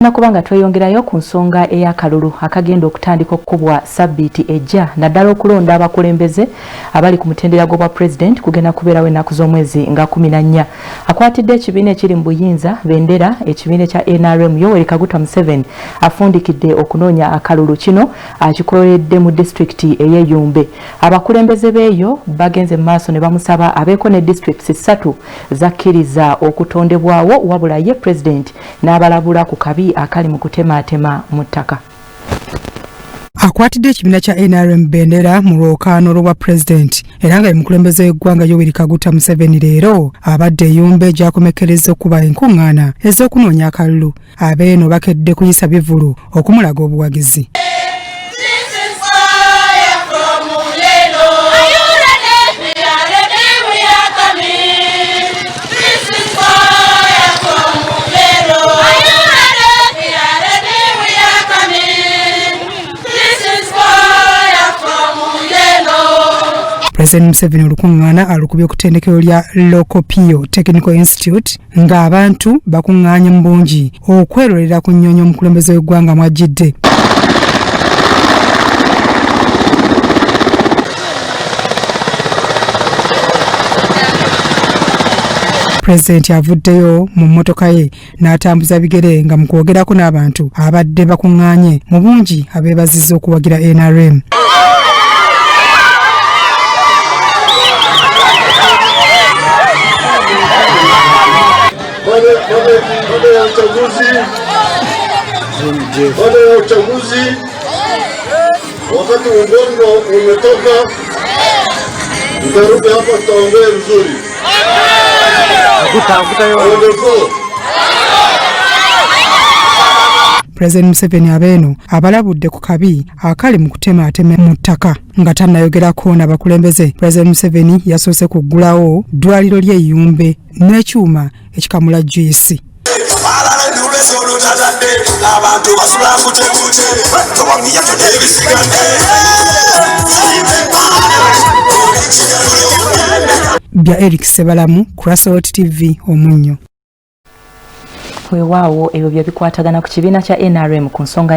Nakubanga tweyongerayo ku nsonga ey'akalulu akagenda okutandika okukubwa sabbiiti ejja naddala okulonda abakulembeze abali ku mutendera gw'obwa president kugenda kubeerawo ennaku z'omwezi nga 14. Akwatidde ekibiina ekiri mu buyinza bendera ekibiina kya NRM Yoweri Kaguta Museveni afundikidde okunoonya akalulu kino akikoledde mu disitulikiti ey'Eyumbe. Abakulembeze beeyo bagenze mu maaso ne bamusaba abeeko ne disitulikiti 3 zakkiriza okutondebwawo wabula ye president n'abalabula ku kabi akali mu kutematema mu ttaka. Akwatidde ekibiina kya NRM bendera mu lwokaano lwa president era nga mukulembeze w'eggwanga Yoweri Kaguta Museveni leero abadde Eyumbe gy'akomekereza okuba enkuŋŋaana ez'okunoonya akalulu. Abeeno bakedde kuyisa bivulu okumulaga obuwagizi. President Museveni olukuŋŋaana alukubye ku ttendekero lya Lokopio Technical Institute ng'abantu bakuŋŋaanye mu bungi okwerolera ku nnyonyi omukulembeze w'eggwanga mw'ajjidde. President avuddeyo mu mmotoka ye n'atambuza bigere nga mu kwogerako n'abantu abadde bakuŋŋaanye mu bungi abeebazizza okuwagira NRM. Baada ya uchaguzi, wakati ugonjwa umetoka, mtarudi hapa tutaongea vizuri. President Museveni abeeno abalabudde ku kabi akali mu kutematema mu ttaka nga tannayogerako n'abakulembeze. President Museveni yasoose kuggulawo ddwaliro ly'Eyumbe n'ekyuma ekikamula juice. Bya Eric Sebalamu, Crossroads TV, Omunyo. Weewaawo ebyo bye bikwatagana ku kibiina kya NRM ku nsonga